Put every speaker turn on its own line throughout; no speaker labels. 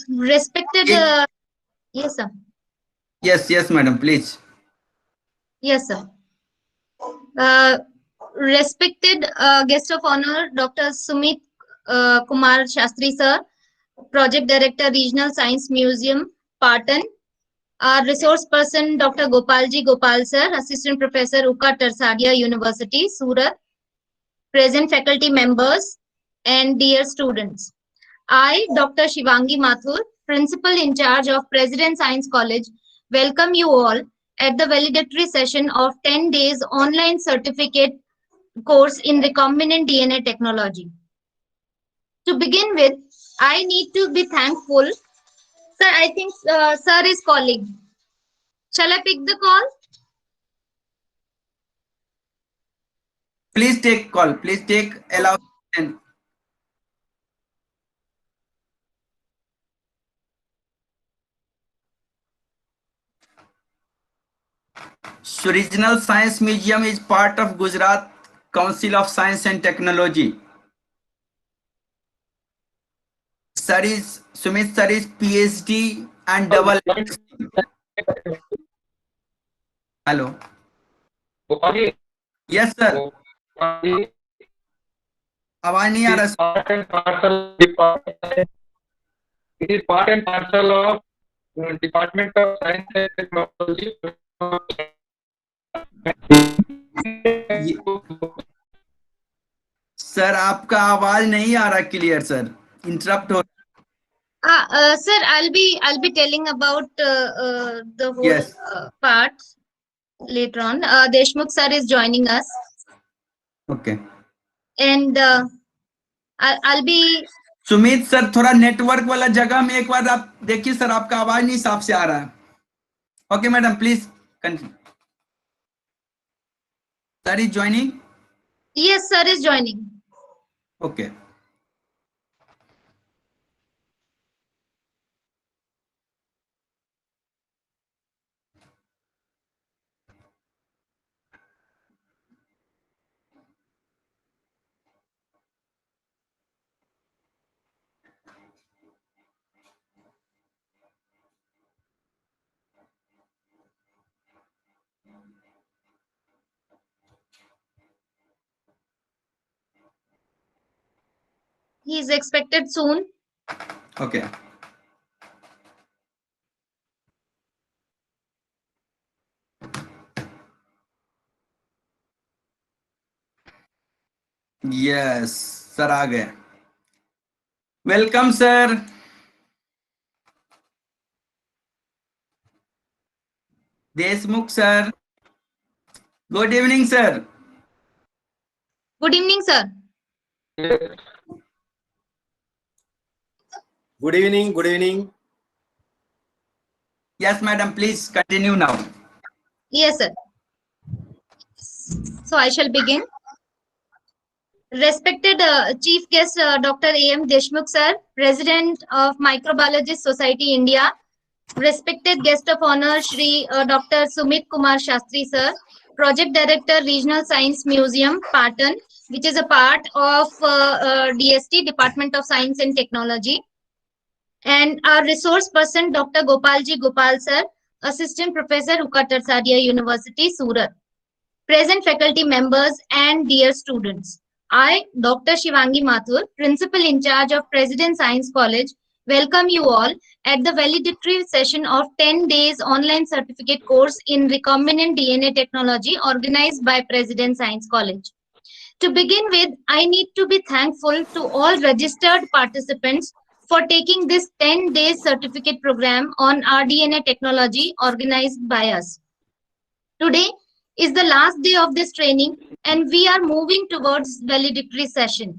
Respected,
Please.
yes, sir.
Yes, madam, please.
Yes, sir. Respected guest of honor, Dr. Sumit Kumar Shastri, sir, Project Director, Regional Science Museum, Patan. Our resource person, Dr. Gopalji Gopal, sir, Assistant Professor, Uka Tarsadia University, Surat. Present faculty members and dear students. I, Dr. Shivangi Mathur, Principal in charge of President Science College, welcome you all at the valedictory session of 10 days online certificate course in recombinant DNA technology. To begin with, I need to be thankful. Sir, I think sir is calling. Shall I pick the call?
Please take call. Please take allow. And so Regional Science Museum is part of Gujarat Council of Science and Technology. Sumit sir is PhD and double. Hello. Yes sir. आवाज नहीं आ रहा.
It is part and parcel of Department of Science and Technology.
Sir आपका आवाज नहीं आ रहा clear sir, interrupt हो.
Sir, I'll be telling about the whole
Yes.
part later on. Deshmukh sir is joining us,
Okay.
and I'll be.
Sumit sir थोड़ा network वाला जगह में एक बार आप देखिए सर, आपका आवाज नहीं साफ से आ रहा है. Okay madam please continue. Sir is joining.
Yes, sir is joining.
Okay.
He is expected soon.
Okay. Yes sir आ गए. Welcome sir. Deshmukh sir. Good evening sir.
Good evening, sir.
Good evening. Good evening.
Yes, madam. Please continue now.
Yes, sir. So I shall begin. Respected Chief Guest Dr. A.M. Deshmukh sir, President of Microbiologist Society India. Respected Guest of Honor Shri Dr. Sumit Kumar Shastri sir, Project Director Regional Science Museum, Patan, which is a part of DST, Department of Science and Technology. And our resource person, Dr. Gopalji Gopal sir, Assistant Professor, Uka Tarsadia University, Surat. Present faculty members and dear students. I, Dr. Shivangi Mathur, Principal in charge of President Science College, welcome you all at the valedictory session of 10 days online certificate course in recombinant DNA technology organized by President Science College. To begin with, I need to be thankful to all registered participants for taking this 10 days certificate program on rDNA technology organized by us. Today is the last day of this training and we are moving towards valedictory session.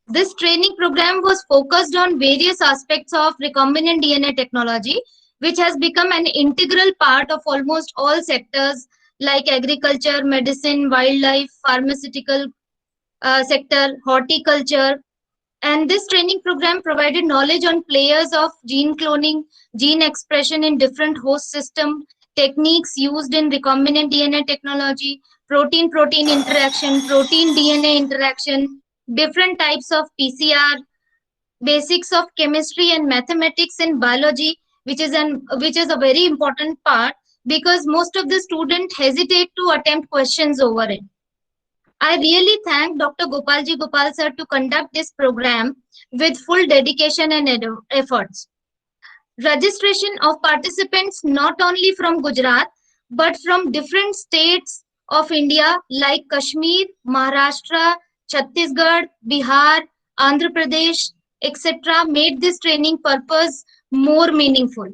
This training program was focused on various aspects of recombinant DNA technology, which has become an integral part of almost all sectors like agriculture, medicine, wildlife, pharmaceutical sector, horticulture. And this training program provided knowledge on players of gene cloning, gene expression in different host systems, techniques used in recombinant DNA technology, protein-protein interaction, protein-DNA interaction, different types of PCR, basics of chemistry and mathematics and biology, which is a very important part, because most of the students hesitate to attempt questions over it. I really thank Dr. Gopalji Gopal sir to conduct this program with full dedication and efforts. Registration of participants not only from Gujarat but from different states of India like Kashmir, Maharashtra, Chhattisgarh, Bihar, Andhra Pradesh, etc. made this training purpose more meaningful.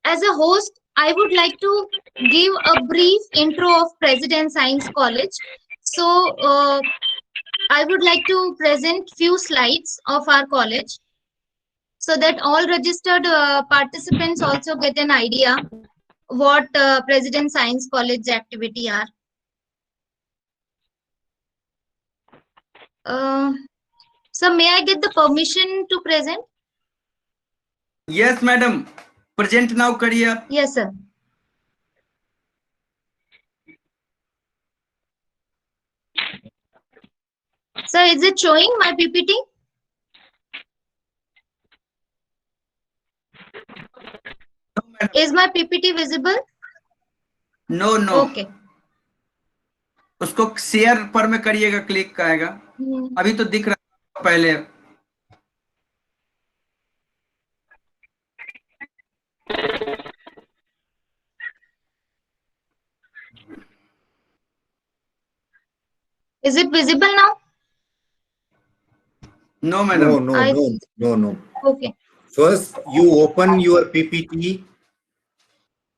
As a host, I would like to give a brief intro of President Science College. So, I would like to present few slides of our college so that all registered participants also get an idea what President Science College activity are. So, may I get the permission to present?
Yes, madam. Present now, kariye.
Yes, sir. So, is it showing my PPT? Is my PPT visible?
No, no.
Okay.
उसको share पर में करिएगा, click करेगा. अभी तो दिख रहा है पहले.
Is it visible now?
No, madam.
No.
Okay.
First, you open your PPT.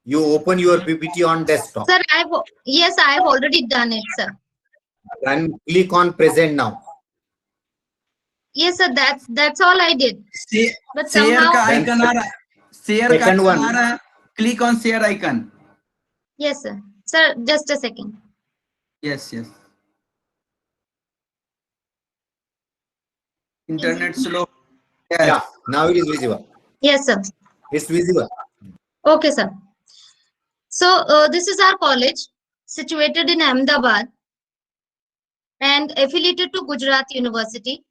You open your PPT on desktop.
Sir, I have already done it, sir.
Then click on present now.
Yes, sir. That's all I did. But
share
somehow.
का icon आ रहा है. Share का
Second one.
आ रहा है. Click on share icon.
Yes, sir. Sir, just a second.
Yes. Internet slow. Yes.
Yeah, now it is visible.
Yes, sir.
It's visible.
Okay, sir. So, this is our college situated in Ahmedabad and affiliated to Gujarat University.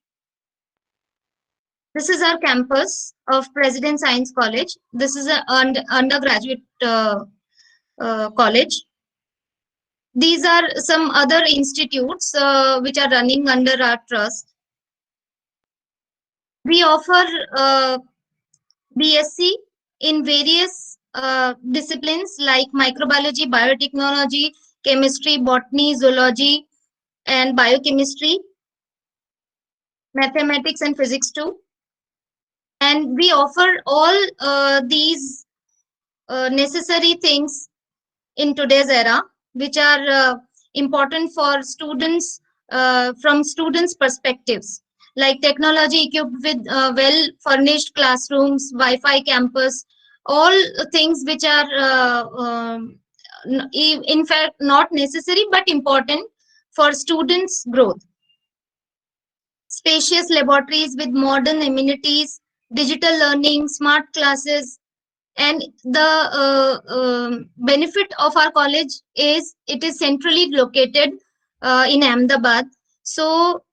This is our campus of President Science College. This is an undergraduate college. These are some other institutes which are running under our trust. We offer BSc in various disciplines like microbiology, biotechnology, chemistry, botany, zoology, and biochemistry, mathematics and physics too. And we offer all these necessary things in today's era, which are important for students from students' perspectives, like technology equipped with well-furnished classrooms, Wi-Fi campus, all things which are in fact not necessary but important for students' growth. Spacious laboratories with modern amenities, digital learning, smart classes, and the benefit of our college is it is centrally located in Ahmedabad. So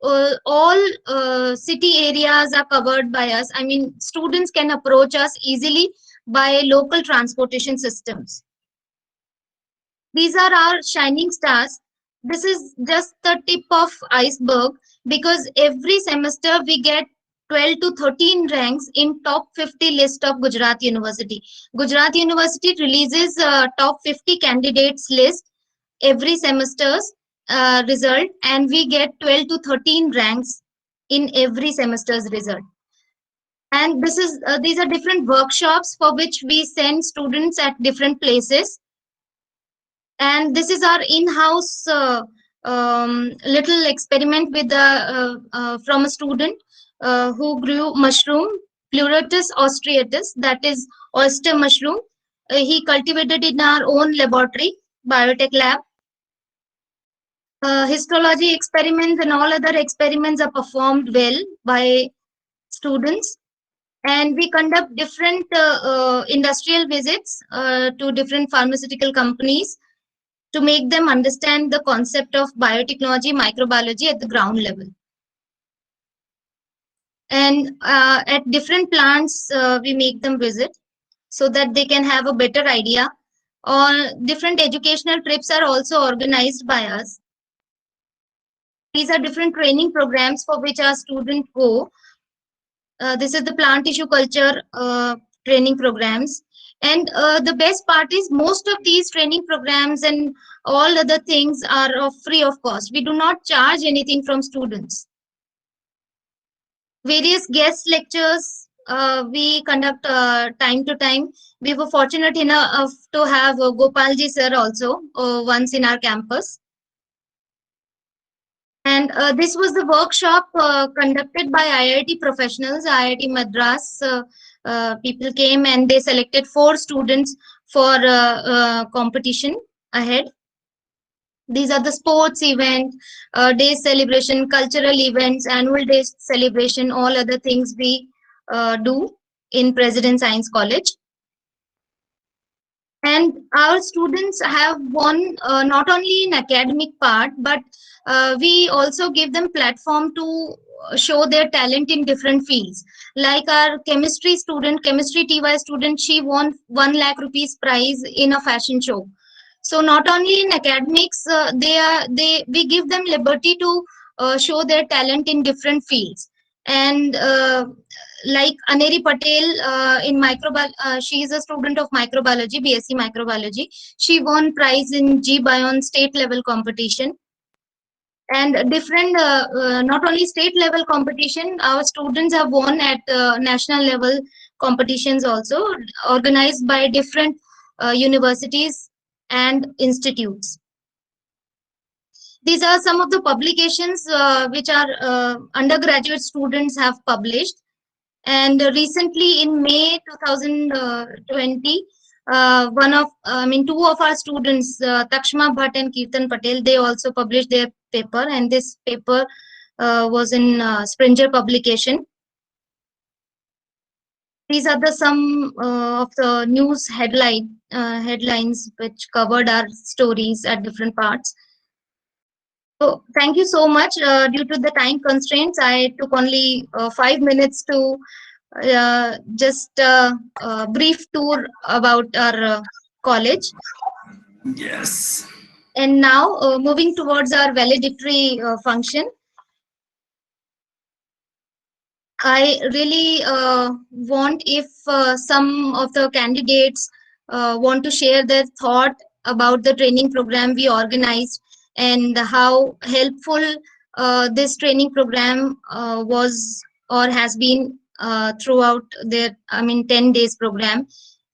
all city areas are covered by us. I mean, students can approach us easily by local transportation systems. These are our shining stars. This is just the tip of iceberg, because every semester we get 12 to 13 ranks in top 50 list of Gujarat University. Gujarat University releases top 50 candidates list every semester's result, and we get 12 to 13 ranks in every semester's result. And this is these are different workshops for which we send students at different places. And this is our in-house little experiment with from a student who grew mushroom, Pleurotus austriatus, that is oyster mushroom. He cultivated in our own laboratory, biotech lab. Histology experiments and all other experiments are performed well by students. And we conduct different industrial visits to different pharmaceutical companies to make them understand the concept of biotechnology, microbiology at the ground level. And at different plants, we make them visit so that they can have a better idea. Or different educational trips are also organized by us. These are different training programs for which our students go. This is the plant tissue culture training programs. And the best part is most of these training programs and all other things are free of cost. We do not charge anything from students. Various guest lectures we conduct time to time. We were fortunate enough to have Gopalji sir also once in our campus. And this was the workshop conducted by IIT professionals, IIT Madras. People came and they selected 4 students for competition ahead. These are the sports event, day celebration, cultural events, annual day celebration, all other things we do in President Science College. And our students have won not only in academic part, but we also give them platform to show their talent in different fields. Like our chemistry student, chemistry TY student, she won 1 lakh rupees prize in a fashion show. So not only in academics, we give them liberty to show their talent in different fields. And like Aneri Patel in she is a student of microbiology, BSc microbiology. She won prize in G-Bion state level competition. And different, not only state level competition, our students have won at national level competitions also, organized by different universities and institutes. These are some of the publications which our undergraduate students have published. And recently in May 2020, two of our students, Takshma Bhatt and Kirtan Patel, they also published their paper, and this paper was in Springer publication. These are the some of the news headlines which covered our stories at different parts. So thank you so much. Due to the time constraints, I took only 5 minutes to just brief tour about our college.
Yes.
And now moving towards our valedictory function. I really want if some of the candidates want to share their thought about the training program we organized and how helpful this training program was or has been throughout their 10 days program.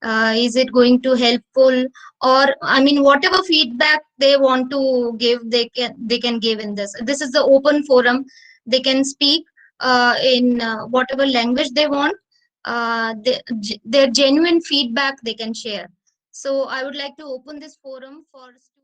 Is it going to helpful, or whatever feedback they want to give, they can give in this. This is the open forum. They can speak in whatever language they want. Their genuine feedback they can share. So I would like to open this forum for